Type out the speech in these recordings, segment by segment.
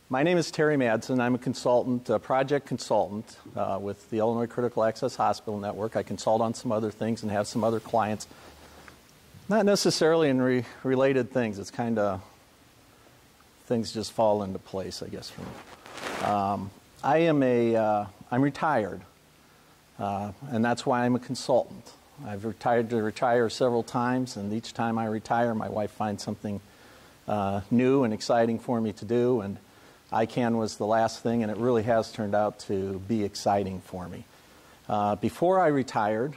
My name is Terry Madsen. I'm a consultant, a project consultant with the Illinois Critical Access Hospital Network. I consult on some other things and have some other clients, not necessarily in related things. It's kind of things just fall into place, I guess, for me. I'm retired, and that's why I'm a consultant. I've retired to retire several times, and each time I retire, my wife finds something new and exciting for me to do, and ICANN was the last thing, and it really has turned out to be exciting for me. Before I retired,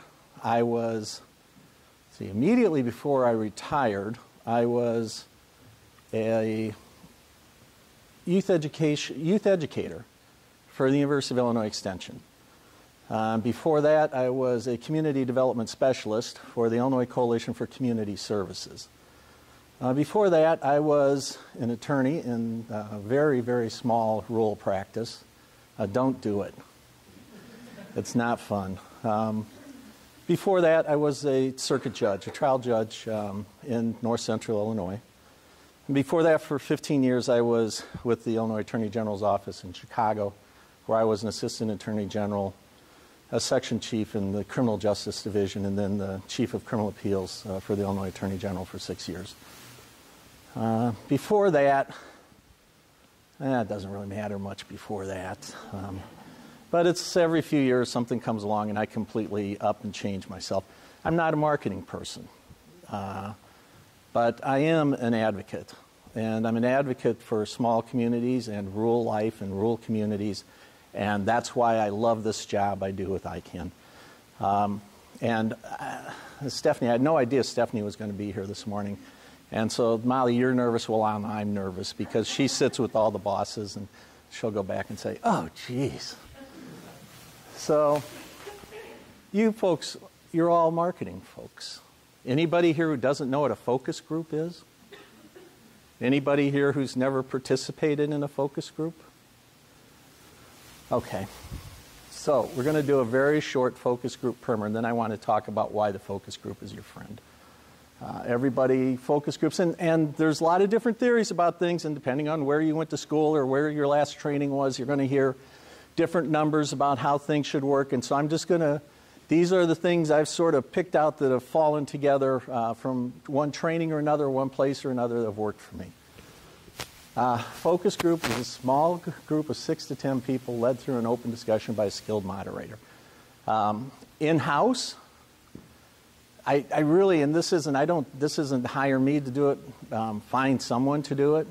immediately before I retired, I was a youth educator for the University of Illinois Extension. Before that, I was a community development specialist for the Illinois Coalition for Community Services. Before that, I was an attorney in a very, very small rural practice. Don't do it. It's not fun. Before that, I was a circuit judge, a trial judge in north central Illinois. And before that, for 15 years, I was with the Illinois Attorney General's office in Chicago, where I was an assistant attorney general, a section chief in the criminal justice division, and then the chief of criminal appeals for the Illinois Attorney General for 6 years. Before that, it doesn't really matter much before that. But it's every few years something comes along and I completely up and change myself. I'm not a marketing person, but I am an advocate. And I'm an advocate for small communities and rural life and rural communities. And that's why I love this job I do with ICANN. Stephanie, I had no idea Stephanie was going to be here this morning. And so, Molly, you're nervous. Well, I'm nervous because she sits with all the bosses and she'll go back and say, oh, geez. So, you folks, you're all marketing folks. Anybody here who doesn't know what a focus group is? Anybody here who's never participated in a focus group? Okay. So, we're going to do a very short focus group primer, and then I want to talk about why the focus group is your friend. Everybody focus groups, and there's a lot of different theories about things, and depending on where you went to school or where your last training was, you're going to hear different numbers about how things should work. And so I'm just going to, these are the things I've sort of picked out that have fallen together from one training or another, one place or another that have worked for me. Focus group is a small group of 6 to 10 people led through an open discussion by a skilled moderator. In-house, I really, and this isn't hire me to do it, find someone to do it.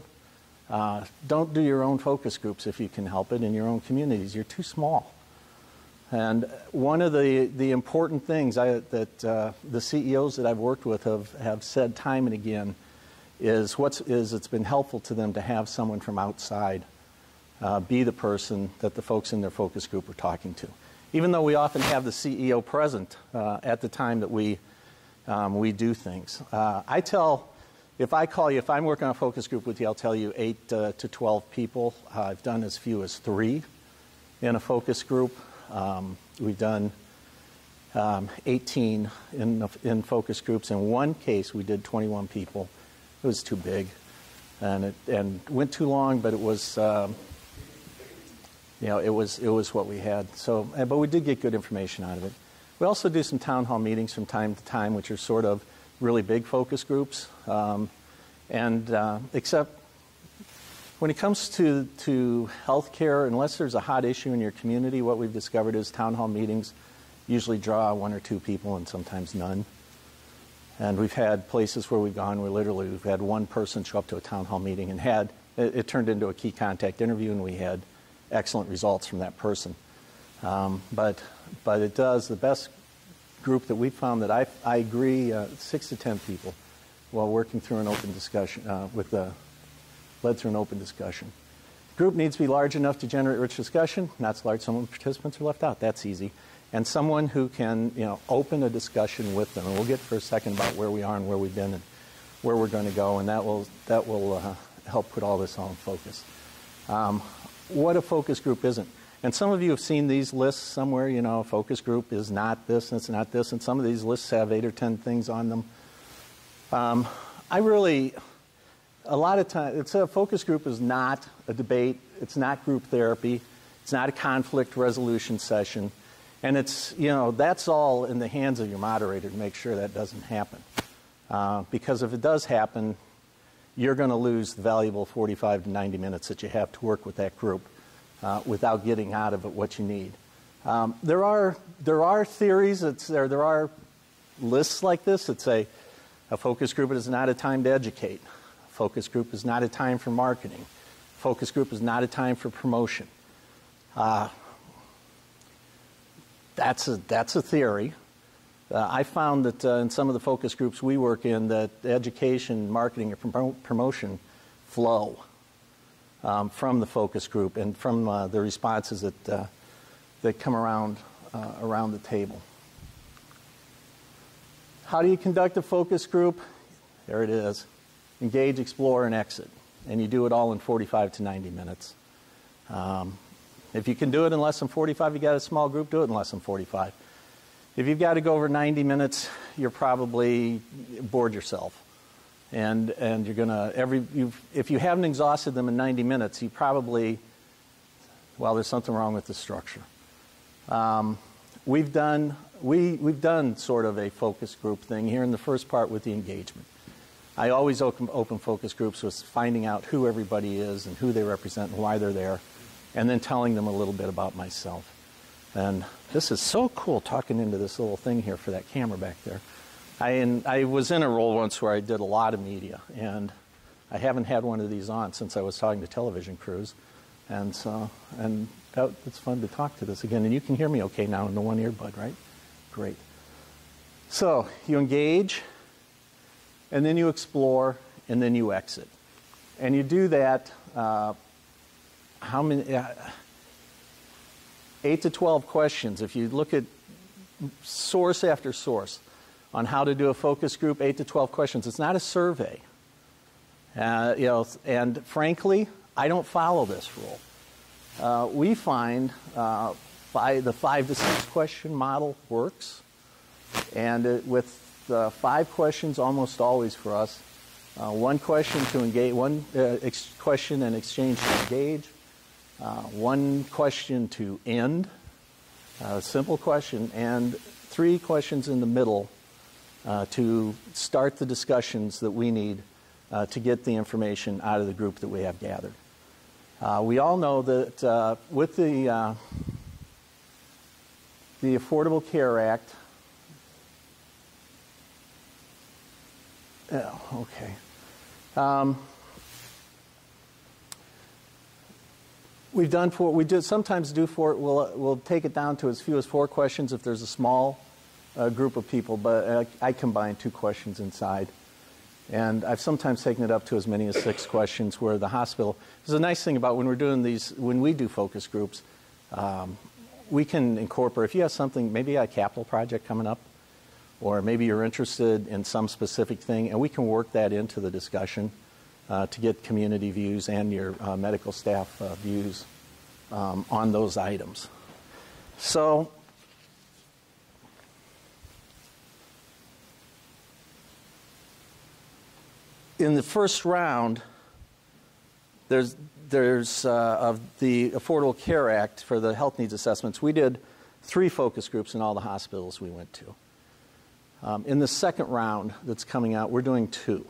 Don't do your own focus groups if you can help it in your own communities. You're too small. And one of the important things that the CEOs that I've worked with have said time and again is it's been helpful to them to have someone from outside be the person that the folks in their focus group are talking to. Even though we often have the CEO present at the time that we do things. If I'm working on a focus group with you, I'll tell you 8 to 12 people. I've done as few as 3 in a focus group. We've done 18 in focus groups. In one case, we did 21 people. It was too big, and went too long. But it was, it was what we had. So, but we did get good information out of it. We also do some town hall meetings from time to time, which are sort of really big focus groups. Except when it comes to health care, unless there's a hot issue in your community, what we've discovered is town hall meetings usually draw 1 or 2 people and sometimes none. And we've had places where we've had one person show up to a town hall meeting and it turned into a key contact interview, and we had excellent results from that person. But the best group that we found that I agree, 6 to 10 people while working through an open discussion, led through an open discussion. The group needs to be large enough to generate rich discussion, not so large some of the participants are left out. That's easy. And someone who can, open a discussion with them. And we'll get for a second about where we are and where we've been and where we're going to go, and that will help put all this all in focus. What a focus group isn't. And some of you have seen these lists somewhere, a focus group is not this and it's not this, and some of these lists have 8 or 10 things on them. A lot of times, a focus group is not a debate. It's not group therapy. It's not a conflict resolution session. And it's, that's all in the hands of your moderator to make sure that doesn't happen. Because if it does happen, you're going to lose the valuable 45 to 90 minutes that you have to work with that group without getting out of it what you need. There are theories, there are lists like this that say a focus group is not a time to educate. A focus group is not a time for marketing. A focus group is not a time for promotion. That's a theory. I found that in some of the focus groups we work in, that education, marketing, and promotion flow from the focus group and from the responses that come around the table. How do you conduct a focus group? There it is. Engage, explore, and exit. And you do it all in 45 to 90 minutes. If you can do it in less than 45, you got a small group, do it in less than 45. If you've got to go over 90 minutes, you're probably bored yourself. And you're going to, if you haven't exhausted them in 90 minutes, you probably, there's something wrong with the structure. We've done sort of a focus group thing here in the first part with the engagement. I always open focus groups with finding out who everybody is and who they represent and why they're there, and then telling them a little bit about myself. And this is so cool, talking into this little thing here for that camera back there. I was in a role once where I did a lot of media, and I haven't had one of these on since I was talking to television crews. And it's fun to talk to this again. And you can hear me okay now in the one earbud, right? Great. So you engage, and then you explore, and then you exit. And you do that, 8 to 12 questions. If you look at source after source on how to do a focus group, 8 to 12 questions. It's not a survey. And frankly, I don't follow this rule. We find the 5 to 6 question model works, and with 5 questions almost always for us. One question to engage, one question and exchange to engage, one question to end, a simple question, and 3 questions in the middle to start the discussions that we need to get the information out of the group that we have gathered. We all know that with the Affordable Care Act, sometimes do we'll take it down to as few as 4 questions if there's a small group of people, but I combine 2 questions inside. And I've sometimes taken it up to as many as 6 questions where the hospital, there's a nice thing about when we do focus groups, we can incorporate, if you have something, maybe a capital project coming up, or maybe you're interested in some specific thing, and we can work that into the discussion to get community views and your medical staff views on those items. So, in the first round, there's of the Affordable Care Act for the health needs assessments, we did 3 focus groups in all the hospitals we went to. In the second round that's coming out, we're doing 2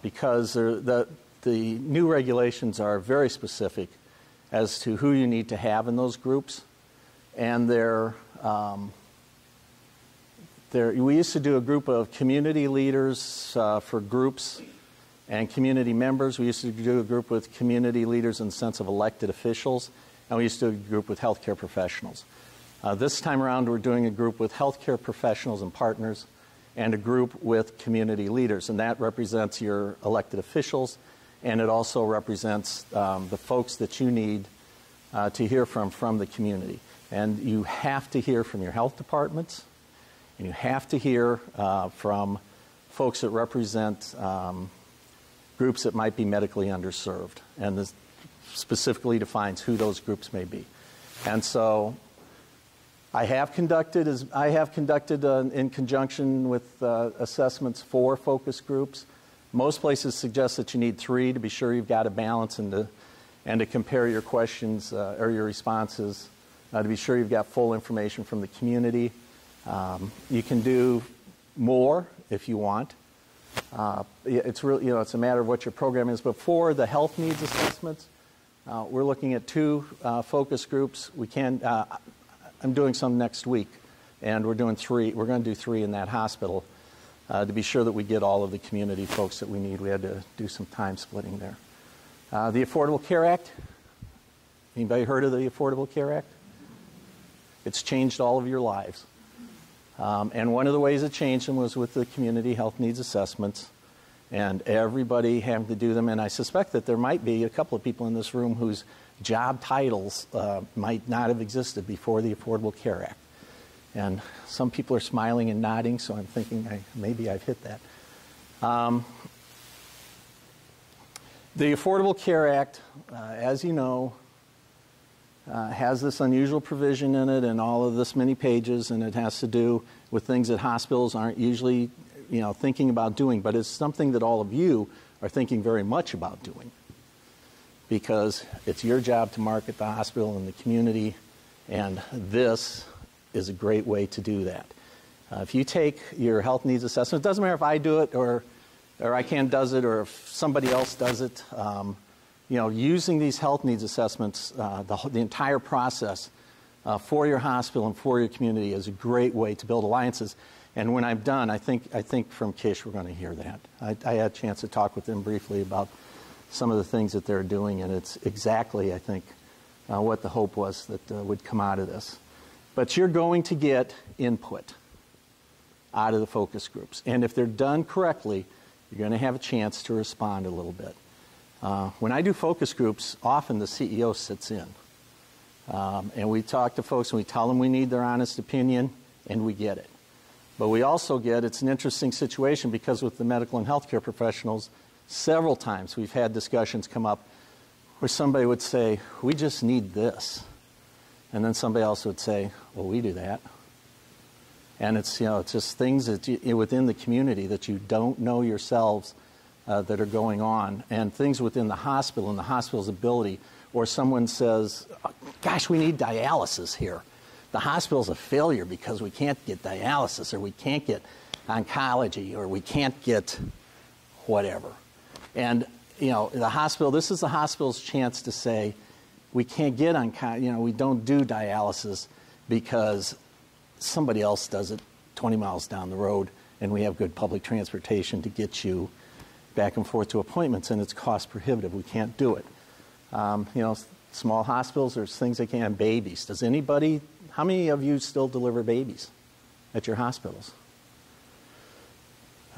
because the new regulations are very specific as to who you need to have in those groups, and we used to do a group of community leaders for groups and community members. We used to do a group with community leaders in the sense of elected officials, and we used to do a group with healthcare professionals. This time around, we're doing a group with healthcare professionals and partners and a group with community leaders, and that represents your elected officials, and it also represents the folks that you need to hear from the community. And you have to hear from your health departments, and you have to hear from folks that represent groups that might be medically underserved, and this specifically defines who those groups may be. And so I have conducted in conjunction with assessments 4 focus groups. Most places suggest that you need 3 to be sure you've got a balance and to compare your questions or your responses, to be sure you've got full information from the community. You can do more if you want. It's really, it's a matter of what your program is. But for the health needs assessments, we're looking at 2 focus groups. I'm doing some next week, and we're doing 3. We're going to do 3 in that hospital to be sure that we get all of the community folks that we need. We had to do some time splitting there. The Affordable Care Act. Anybody heard of the Affordable Care Act? It's changed all of your lives. And one of the ways it changed them was with the community health needs assessments, and everybody having to do them. And I suspect that there might be a couple of people in this room whose job titles might not have existed before the Affordable Care Act. And some people are smiling and nodding, so I'm thinking maybe I've hit that. The Affordable Care Act, as you know, has this unusual provision in it and all of this many pages, and it has to do with things that hospitals aren't usually, thinking about doing, but it's something that all of you are thinking very much about doing, because it's your job to market the hospital in the community, and this is a great way to do that. If you take your health needs assessment, it doesn't matter if I do it or ICANN does it or if somebody else does it, using these health needs assessments, the entire process for your hospital and for your community is a great way to build alliances. And when I'm done, I think from Kish we're going to hear that. I had a chance to talk with them briefly about some of the things that they're doing, and it's exactly, I think, what the hope was that would come out of this. But you're going to get input out of the focus groups. And if they're done correctly, you're going to have a chance to respond a little bit. When I do focus groups, often the CEO sits in. And we talk to folks and we tell them we need their honest opinion, and we get it. But we also it's an interesting situation because with the medical and healthcare professionals, several times we've had discussions come up where somebody would say, we just need this. And then somebody else would say, well, we do that. And it's just things that within the community that you don't know yourselves that are going on, and things within the hospital and the hospital's ability, or someone says, gosh, we need dialysis here. The hospital's a failure because we can't get dialysis, or we can't get oncology, or we can't get whatever. And, the hospital, this is the hospital's chance to say, we can't get we don't do dialysis because somebody else does it 20 miles down the road, and we have good public transportation to get you back and forth to appointments, and it's cost prohibitive. We can't do it. Small hospitals, there's things they can't. Babies. How many of you still deliver babies at your hospitals?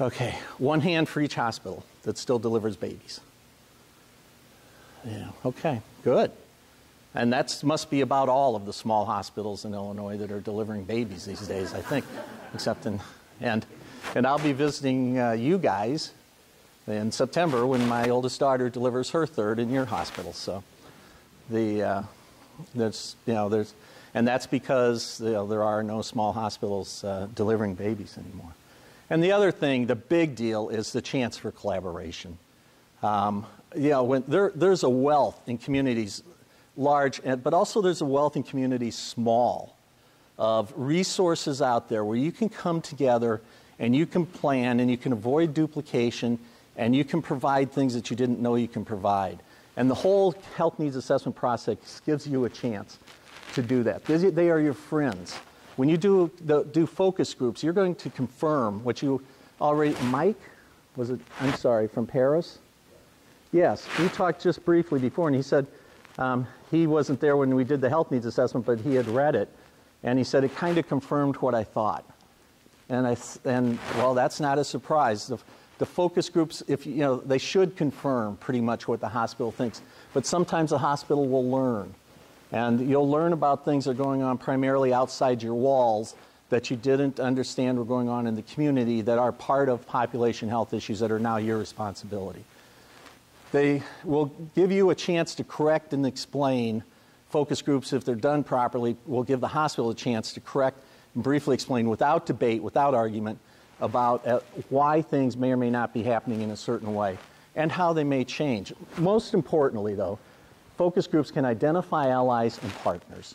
Okay, one hand for each hospital that still delivers babies. Yeah, okay, good. And that must be about all of the small hospitals in Illinois that are delivering babies these days, I think, and I'll be visiting you guys in September when my oldest daughter delivers her 3rd in your hospital. So and that's because there are no small hospitals delivering babies anymore. And the other thing, the big deal, is the chance for collaboration. When there's a wealth in communities large, but also there's a wealth in communities small of resources out there where you can come together and you can plan and you can avoid duplication and you can provide things that you didn't know you can provide. And the whole health needs assessment process gives you a chance to do that. They are your friends. When you do focus groups, you're going to confirm what you already... Mike, I'm sorry, from Paris? Yes, we talked just briefly before, and he said he wasn't there when we did the health needs assessment, but he had read it, and he said it kind of confirmed what I thought. And well, that's not a surprise. The focus groups, they should confirm pretty much what the hospital thinks, but sometimes the hospital will learn. And you'll learn about things that are going on primarily outside your walls that you didn't understand were going on in the community that are part of population health issues that are now your responsibility. They will give you a chance to correct and explain. Focus groups, if they're done properly, will give the hospital a chance to correct and briefly explain without debate, without argument, about why things may or may not be happening in a certain way and how they may change. Most importantly, though, focus groups can identify allies and partners.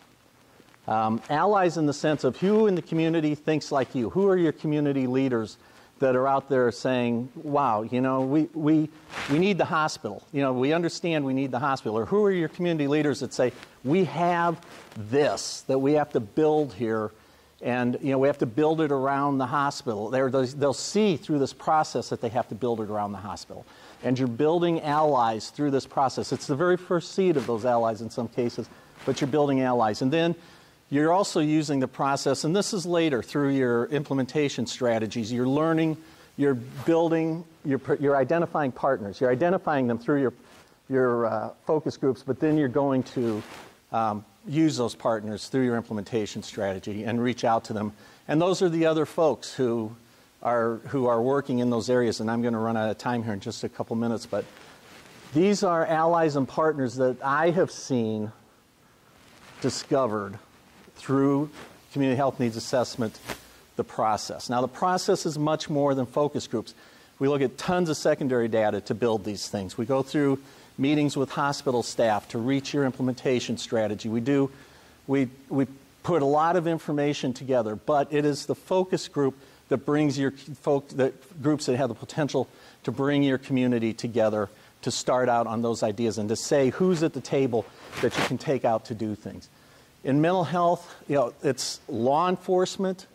Allies in the sense of who in the community thinks like you. Who are your community leaders that are out there saying, wow, you know, we need the hospital. You know, we understand we need the hospital. Or who are your community leaders that say, we have this that we have to build here, and, you know, we have to build it around the hospital. They'll see through this process that they have to build it around the hospital. And you're building allies through this process. It's the very first seed of those allies in some cases, but you're building allies. And then you're also using the process, and this is later through your implementation strategies. You're learning, you're building, you're identifying partners. You're identifying them through your focus groups, but then you're going to use those partners through your implementation strategy and reach out to them. And those are the other folks who are working in those areas, and I'm going to run out of time here in just a couple minutes, but these are allies and partners that I have seen discovered through community health needs assessment, the process. Now, the process is much more than focus groups. We look at tons of secondary data to build these things. We go through meetings with hospital staff to reach your implementation strategy. We put a lot of information together, but it is the focus group that brings groups that have the potential to bring your community together to start out on those ideas and to say who's at the table that you can take out to do things. In mental health, you know, it's law enforcement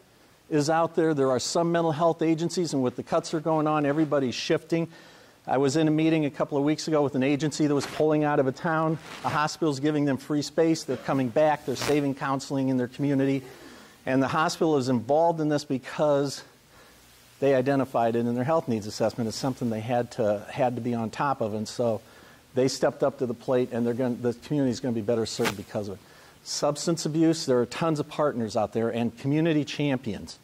is out there. There are some mental health agencies, and with the cuts that are going on, everybody's shifting. I was in a meeting a couple of weeks ago with an agency that was pulling out of a town. A hospital's giving them free space. They're coming back. They're saving counseling in their community. And the hospital is involved in this because they identified it in their health needs assessment as something they had to be on top of. And so they stepped up to the plate, and the community is going to be better served because of it. Substance abuse, there are tons of partners out there and community champions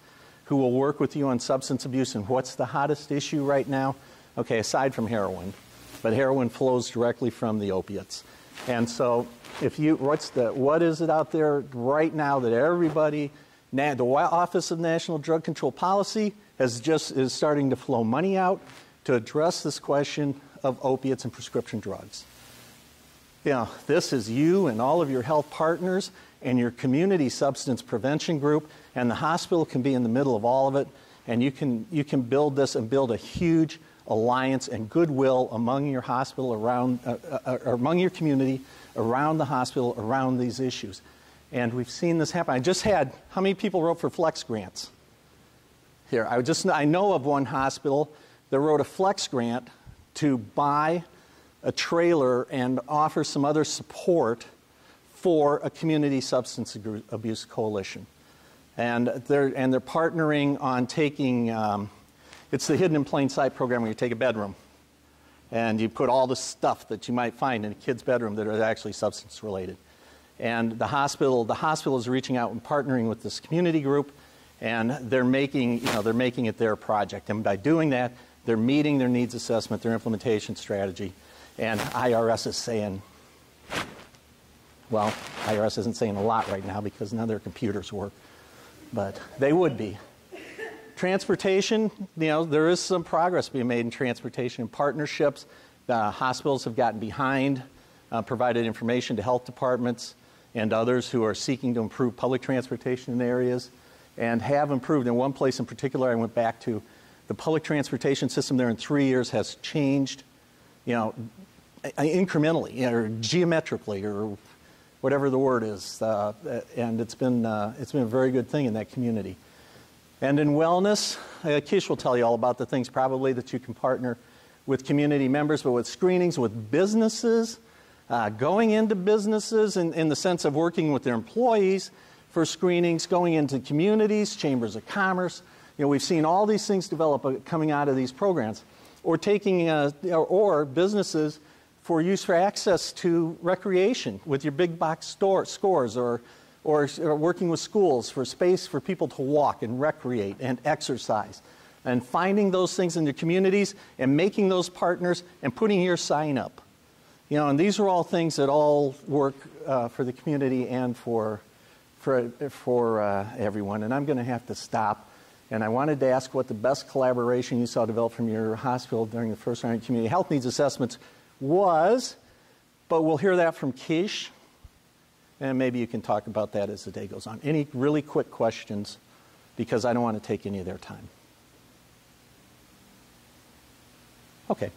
who will work with you on substance abuse. And what's the hottest issue right now? Okay, aside from heroin, but heroin flows directly from the opiates. And so what is it out there right now that everybody, the Office of National Drug Control Policy is starting to flow money out to address this question of opiates and prescription drugs. You know, this is you and all of your health partners and your community substance prevention group, and the hospital can be in the middle of all of it, and you can build this and build a huge alliance and goodwill among your hospital among your community, around the hospital, around these issues. And we've seen this happen. How many people wrote for Flex grants? Here, I know of one hospital that wrote a Flex grant to buy a trailer and offer some other support for a community substance abuse coalition. And they're partnering on taking, it's the Hidden in Plain Sight program where you take a bedroom and you put all the stuff that you might find in a kid's bedroom that are actually substance related. And the hospital is reaching out and partnering with this community group, and they're making it their project. And by doing that, they're meeting their needs assessment, their implementation strategy. And IRS is saying, well, IRS isn't saying a lot right now because none of their computers work, but they would be. Transportation, you know, there is some progress being made in transportation and partnerships. The hospitals have gotten behind, provided information to health departments and others who are seeking to improve public transportation in areas, and have improved. In one place in particular I went back to, the public transportation system there in 3 years has changed, you know, incrementally, or geometrically, or whatever the word is, and it's been a very good thing in that community. And in wellness, Kish will tell you all about the things probably that you can partner with community members, but with screenings, with businesses, going into businesses in the sense of working with their employees for screenings, going into communities, chambers of commerce. You know, we've seen all these things develop coming out of these programs, or taking or businesses for use for access to recreation with your big box scores, or working with schools for space for people to walk and recreate and exercise, and finding those things in the communities and making those partners and putting your sign up. You know, and these are all things that all work for the community and for everyone. And I'm going to have to stop And I wanted to ask what the best collaboration you saw develop from your hospital during the first round of community health needs assessments was, but we'll hear that from Keish, and maybe you can talk about that as the day goes on. Any really quick questions, because I don't want to take any of their time. Okay.